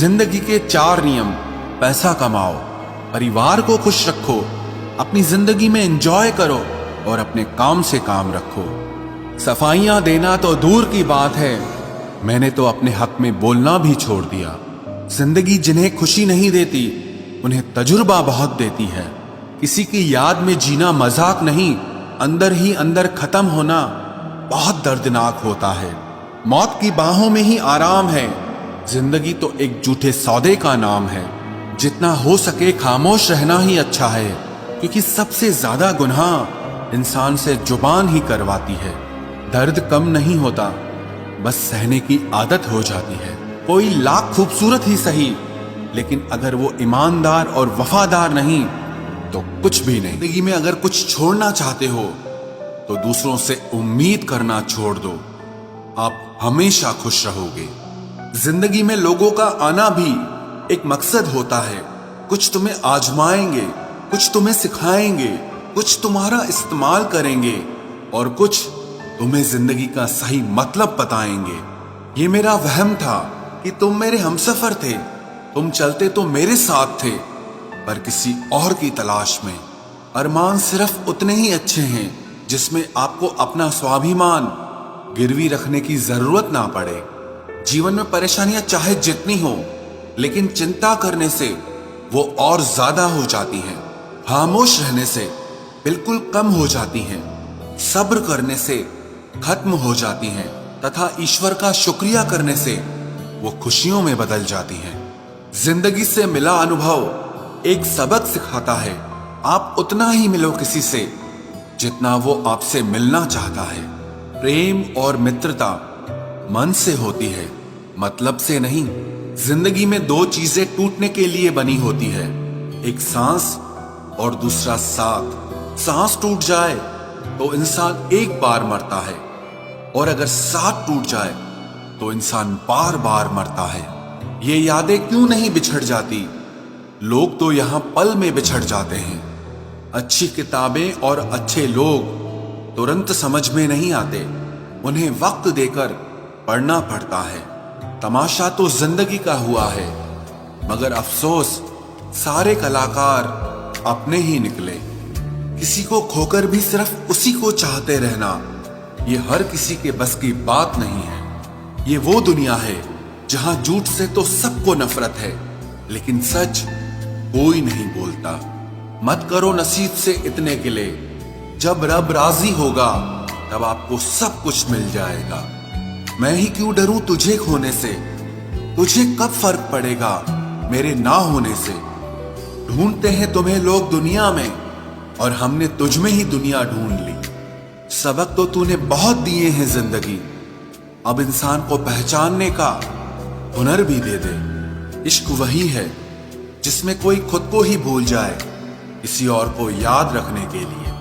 जिंदगी के 4 नियम। पैसा कमाओ, परिवार को खुश रखो, अपनी जिंदगी में एंजॉय करो और अपने काम से काम रखो। सफाइयां देना तो दूर की बात है, मैंने तो अपने हक में बोलना भी छोड़ दिया। जिंदगी जिन्हें खुशी नहीं देती उन्हें तजुर्बा बहुत देती है। किसी की याद में जीना मजाक नहीं, अंदर ही अंदर खत्म होना बहुत दर्दनाक होता है। मौत की बाहों में ही आराम है, जिंदगी तो एक झूठे सौदे का नाम है। जितना हो सके खामोश रहना ही अच्छा है, क्योंकि सबसे ज्यादा गुनाह इंसान से जुबान ही करवाती है। दर्द कम नहीं होता, बस सहने की आदत हो जाती है। कोई लाख खूबसूरत ही सही, लेकिन अगर वो ईमानदार और वफादार नहीं तो कुछ भी नहीं। जिंदगी में अगर कुछ छोड़ना चाहते हो तो दूसरों से उम्मीद करना छोड़ दो, आप हमेशा खुश रहोगे। जिंदगी में लोगों का आना भी एक मकसद होता है। कुछ तुम्हें आजमाएंगे, कुछ तुम्हें सिखाएंगे, कुछ तुम्हारा इस्तेमाल करेंगे और कुछ तुम्हें जिंदगी का सही मतलब बताएंगे। ये मेरा वहम था कि तुम मेरे हमसफर थे, तुम चलते तो मेरे साथ थे, पर किसी और की तलाश में। अरमान सिर्फ उतने ही अच्छे हैं जिसमें आपको अपना स्वाभिमान गिरवी रखने की जरूरत ना पड़े। जीवन में परेशानियां चाहे जितनी हो, लेकिन चिंता करने से वो और ज्यादा हो जाती हैं। खामोश रहने से बिल्कुल कम हो जाती हैं। सब्र करने से खत्म हो जाती हैं तथा ईश्वर का शुक्रिया करने से वो खुशियों में बदल जाती हैं। जिंदगी से मिला अनुभव एक सबक सिखाता है। आप उतना ही मिलो किसी से जितना वो आपसे मिलना चाहता है। प्रेम और मित्रता मन से होती है, मतलब से नहीं। जिंदगी में 2 चीजें टूटने के लिए बनी होती है, एक सांस और दूसरा साथ। सांस टूट जाए तो इंसान एक बार मरता है, और अगर साथ टूट जाए तो इंसान बार बार मरता है। ये यादें क्यों नहीं बिछड़ जाती? लोग तो यहां पल में बिछड़ जाते हैं। अच्छी किताबें और अच्छे लोग तुरंत समझ में नहीं आते, उन्हें वक्त देकर पढ़ना पड़ता है। तमाशा तो जिंदगी का हुआ है, मगर अफसोस सारे कलाकार अपने ही निकले। किसी को खोकर भी सिर्फ उसी को चाहते रहना, ये हर किसी के बस की बात नहीं है। ये वो दुनिया है जहां झूठ से तो सबको नफरत है, लेकिन सच कोई नहीं बोलता। मत करो नसीब से इतने गिले, जब रब राजी होगा तब आपको सब कुछ मिल जाएगा। मैं ही क्यों डरूं तुझे खोने से, तुझे कब फर्क पड़ेगा मेरे ना होने से। ढूंढते हैं तुम्हें लोग दुनिया में, और हमने तुझ में ही दुनिया ढूंढ ली। सबक तो तूने बहुत दिए हैं जिंदगी, अब इंसान को पहचानने का हुनर भी दे दे। इश्क वही है जिसमें कोई खुद को ही भूल जाए किसी और को याद रखने के लिए।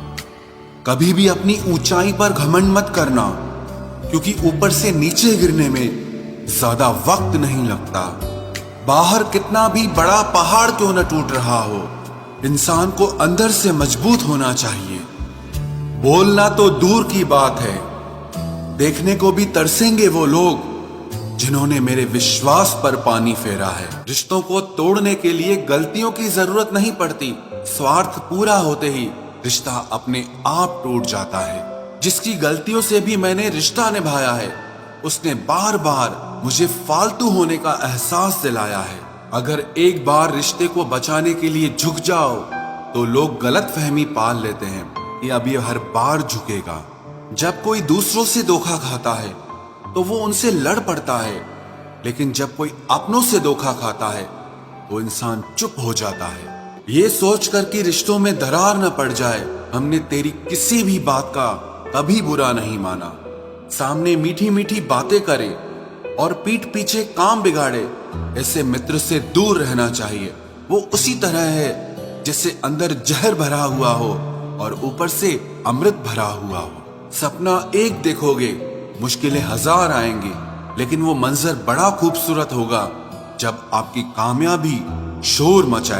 कभी भी अपनी ऊंचाई पर घमंड मत करना, क्योंकि ऊपर से नीचे गिरने में ज्यादा वक्त नहीं लगता। बाहर कितना भी बड़ा पहाड़ क्यों न टूट रहा हो, इंसान को अंदर से मजबूत होना चाहिए। बोलना तो दूर की बात है, देखने को भी तरसेंगे वो लोग जिन्होंने मेरे विश्वास पर पानी फेरा है। रिश्तों को तोड़ने के लिए गलतियों की जरूरत नहीं पड़ती, स्वार्थ पूरा होते ही रिश्ता अपने आप टूट जाता है। जिसकी गलतियों से भी मैंने रिश्ता निभाया है, उसने बार बार मुझे फालतू होने का एहसास दिलाया है। अगर एक बार रिश्ते को बचाने के लिए झुक जाओ तो लोग गलत फहमी पाल लेते हैं कि अब ये हर बार झुकेगा। जब कोई दूसरों से धोखा खाता है तो वो उनसे लड़ पड़ता है, लेकिन जब कोई अपनों से धोखा खाता है तो इंसान चुप हो जाता है। ये सोचकर कि रिश्तों में दरार न पड़ जाए, हमने तेरी किसी भी बात का कभी बुरा नहीं माना। सामने मीठी मीठी बातें करे और पीठ पीछे काम बिगाड़े, ऐसे मित्र से दूर रहना चाहिए। वो उसी तरह है जैसे अंदर जहर भरा हुआ हो और ऊपर से अमृत भरा हुआ हो। सपना एक देखोगे, मुश्किलें 1000 आएंगी, लेकिन वो मंजर बड़ा खूबसूरत होगा जब आपकी कामयाबी शोर मचाए।